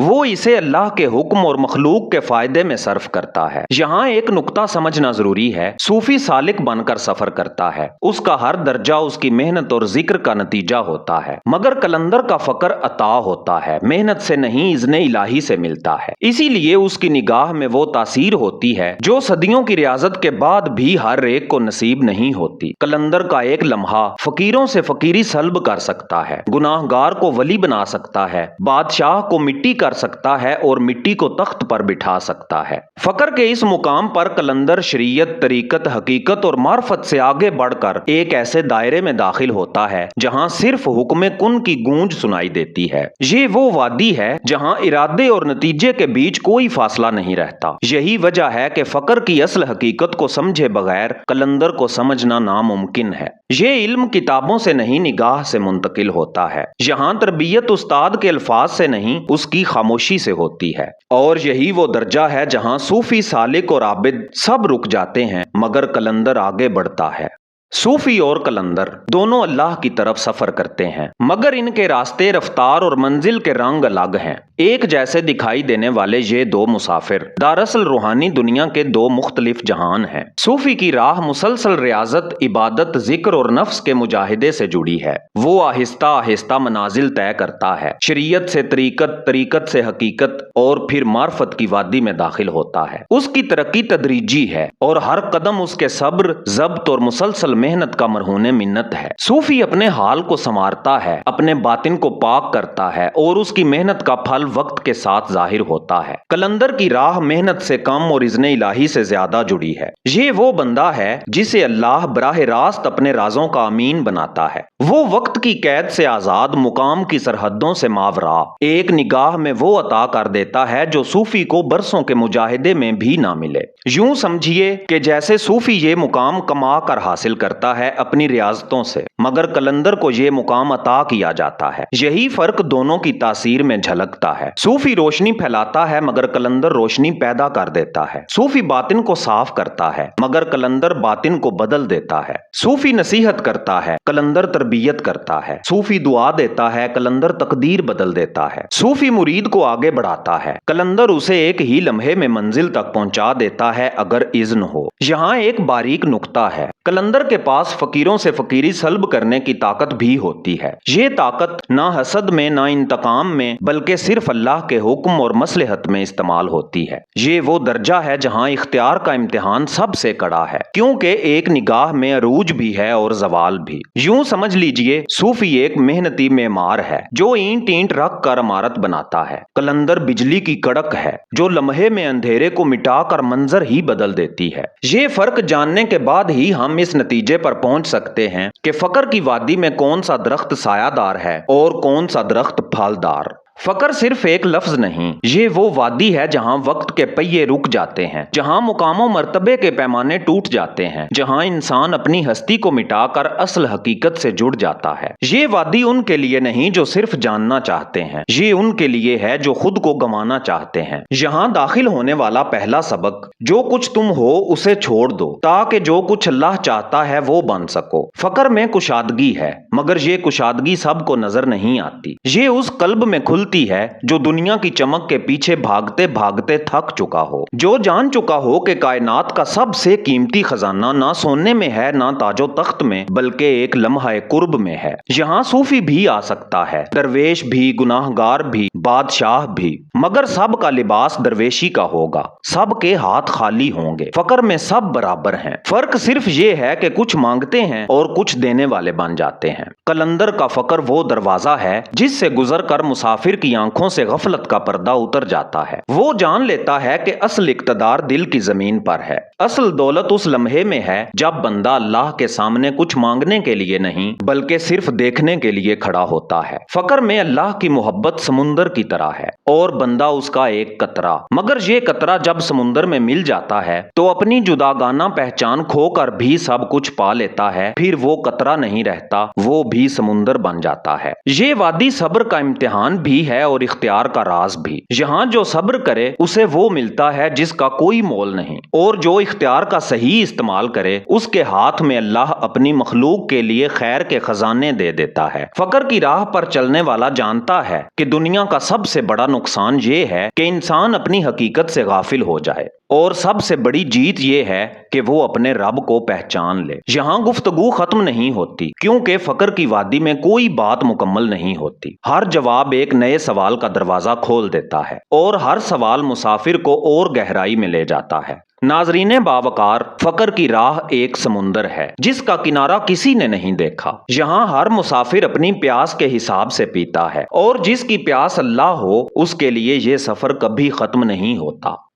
وہ اسے اللہ کے حکم اور مخلوق کے فائدے میں صرف کرتا ہے۔ یہاں ایک نقطہ سمجھنا ضروری ہے، صوفی سالک بن کر سفر کرتا ہے، اس کا ہر درجہ اس کی محنت اور ذکر کا نتیجہ ہوتا ہے، مگر قلندر کا فقر عطا ہوتا ہے، محنت سے نہیں اذن الہی سے ملتا ہے، اسی لیے اس کی نگاہ میں وہ تاثیر ہوتی ہے جو صدیوں کی ریاضت کے بعد بھی ہر ایک کو نصیب نہیں ہوتی۔ قلندر کا ایک لمحہ فقیروں سے فقیری سلب کر سکتا ہے، گناہ گار کو ولی بنا سکتا ہے، بادشاہ کو مٹی کر سکتا ہے اور مٹی کو تخت پر بٹھا سکتا ہے۔ فقر کے اس مقام پر قلندر شریعت، طریقت، حقیقت اور معرفت سے آگے بڑھ کر ایک ایسے دائرے میں داخل ہوتا ہے جہاں صرف حکم کن کی گونج سنائی دیتی ہے۔ یہ وہ وادی ہے جہاں ارادے اور نتیجے کے بیچ کوئی فاصلہ نہیں رہتا۔ یہی وجہ ہے کہ فقر کی اصل حقیقت کو سمجھے بغیر قلندر کو سمجھنا ناممکن ہے۔ یہ علم کتابوں سے نہیں، نگاہ سے منتقل ہوتا ہے۔ یہاں تربیت استاد کے الفاظ سے نہیں، اس کی خاموشی سے ہوتی ہے، اور یہی وہ درجہ ہے جہاں صوفی، سالک اور عابد سب رک جاتے ہیں مگر قلندر آگے بڑھتا ہے۔ صوفی اور قلندر دونوں اللہ کی طرف سفر کرتے ہیں، مگر ان کے راستے، رفتار اور منزل کے رنگ الگ ہیں۔ ایک جیسے دکھائی دینے والے یہ دو مسافر دراصل روحانی دنیا کے دو مختلف جہان ہیں۔ صوفی کی راہ مسلسل ریاضت، عبادت، ذکر اور نفس کے مجاہدے سے جڑی ہے۔ وہ آہستہ آہستہ منازل طے کرتا ہے، شریعت سے طریقت، طریقت سے حقیقت اور پھر معرفت کی وادی میں داخل ہوتا ہے۔ اس کی ترقی تدریجی ہے اور ہر قدم اس کے صبر، ضبط اور مسلسل محنت کا مرہون منت ہے۔ صوفی اپنے حال کو سنوارتا ہے، اپنے باطن کو پاک کرتا ہے اور اس کی محنت کا پھل وقت کے ساتھ ظاہر ہوتا ہے۔ قلندر کی راہ محنت سے کم اور اذن الہی سے زیادہ جڑی ہے۔ یہ وہ بندہ ہے جسے اللہ براہ راست اپنے رازوں کا امین بناتا ہے۔ وہ وقت کی قید سے آزاد، مقام کی سرحدوں سے ماورا ایک نگاہ میں وہ عطا کر دیتا ہے جو صوفی کو برسوں کے مجاہدے میں بھی نہ ملے۔ یوں سمجھیے کہ جیسے صوفی یہ مقام کما کر حاصل کرتا ہے اپنی ریاضتوں سے، مگر قلندر کو یہ مقام عطا کیا جاتا ہے۔ یہی فرق دونوں کی تاثیر میں جھلکتا ہے۔ صوفی روشنی پھیلاتا ہے مگر قلندر روشنی پیدا کر دیتا ہے۔ صوفی باطن کو صاف کرتا ہے مگر قلندر باطن کو بدل دیتا ہے۔ صوفی نصیحت کرتا ہے، قلندر تربیت کرتا ہے۔ صوفی دعا دیتا ہے، قلندر تقدیر بدل دیتا ہے۔ صوفی مرید کو آگے بڑھاتا ہے، قلندر اسے ایک ہی لمحے میں منزل تک پہنچا دیتا ہے اگر اذن ہو۔ یہاں ایک باریک نقطہ ہے، قلندر کے پاس فقیروں سے فقیری سلب کرنے کی طاقت بھی ہوتی ہے۔ یہ طاقت نہ حسد میں، نہ انتقام میں، بلکہ صرف اللہ کے حکم اور مصلحت میں استعمال ہوتی ہے۔ یہ وہ درجہ ہے جہاں اختیار کا امتحان سب سے کڑا ہے، کیونکہ ایک نگاہ میں عروج بھی ہے اور زوال بھی۔ یوں سمجھ لیجئے صوفی ایک محنتی معمار ہے جو اینٹ اینٹ رکھ کر عمارت بناتا ہے۔ قلندر بجلی کی کڑک ہے جو لمحے میں اندھیرے کو مٹا کر منظر ہی بدل دیتی ہے۔ یہ فرق جاننے کے بعد ہی ہم اس نتیجے پر پہنچ سکتے ہیں کہ فقر کی وادی میں کون سا درخت سایہ دار ہے اور کون سا درخت پھلدار۔ فقر صرف ایک لفظ نہیں، یہ وہ وادی ہے جہاں وقت کے پہیے رک جاتے ہیں، جہاں مقام و مرتبے کے پیمانے ٹوٹ جاتے ہیں، جہاں انسان اپنی ہستی کو مٹا کر اصل حقیقت سے جڑ جاتا ہے۔ یہ وادی ان کے لیے نہیں جو صرف جاننا چاہتے ہیں، یہ ان کے لیے ہے جو خود کو گنوانا چاہتے ہیں۔ یہاں داخل ہونے والا پہلا سبق، جو کچھ تم ہو اسے چھوڑ دو تاکہ جو کچھ اللہ چاہتا ہے وہ بن سکو۔ فقر میں کشادگی ہے مگر یہ کشادگی سب کو نظر نہیں آتی۔ یہ اس قلب میں کھلتی ہے جو دنیا کی چمک کے پیچھے بھاگتے بھاگتے تھک چکا ہو، جو جان چکا ہو کہ کائنات کا سب سے قیمتی خزانہ نہ سونے میں ہے، نہ تاج و تخت میں، بلکہ ایک لمحہ قرب میں ہے۔ یہاں صوفی بھی آ سکتا ہے، درویش بھی، گناہ گار بھی، بادشاہ بھی، مگر سب کا لباس درویشی کا ہوگا، سب کے ہاتھ خالی ہوں گے۔ فقر میں سب برابر ہیں، فرق صرف یہ ہے کہ کچھ مانگتے ہیں اور کچھ دینے والے بن جاتے ہیں۔ قلندر کا فقر وہ دروازہ ہے جس سے گزر کر مسافر کی آنکھوں سے غفلت کا پردہ اتر جاتا ہے۔ وہ جان لیتا ہے کہ اصل اقتدار دل کی زمین پر ہے، اصل دولت اس لمحے میں ہے جب بندہ اللہ کے سامنے کچھ مانگنے کے لیے نہیں بلکہ صرف دیکھنے کے لیے کھڑا ہوتا ہے۔ فقر میں اللہ کی محبت سمندر کی طرح ہے اور بندہ اس کا ایک قطرہ، مگر یہ قطرہ جب سمندر میں مل جاتا ہے تو اپنی جداگانہ پہچان کھو کر بھی سب کچھ پا لیتا ہے، پھر وہ قطرہ نہیں رہتا، وہ بھی سمندر بن جاتا ہے۔ یہ وادی صبر کا امتحان بھی ہے اور اختیار کا راز بھی۔ یہاں جو صبر کرے اسے وہ ملتا ہے جس کا کوئی مول نہیں، اور جو اختیار کا صحیح استعمال کرے اس کے ہاتھ میں اللہ اپنی مخلوق کے لیے خیر کے خزانے دے دیتا ہے۔ فقر کی راہ پر چلنے والا جانتا ہے کہ دنیا کا سب سے بڑا نقصان یہ ہے کہ انسان اپنی حقیقت سے غافل ہو جائے، اور سب سے بڑی جیت یہ ہے کہ وہ اپنے رب کو پہچان لے۔ یہاں گفتگو ختم نہیں ہوتی، کیونکہ فقر کی وادی میں کوئی بات مکمل نہیں ہوتی۔ ہر جواب ایک نئے سوال کا دروازہ کھول دیتا ہے، اور ہر سوال مسافر کو اور گہرائی میں لے جاتا ہے۔ ناظرین باوقار، فقر کی راہ ایک سمندر ہے جس کا کنارہ کسی نے نہیں دیکھا۔ یہاں ہر مسافر اپنی پیاس کے حساب سے پیتا ہے، اور جس کی پیاس اللہ ہو اس کے لیے یہ سفر کبھی ختم نہیں ہوتا۔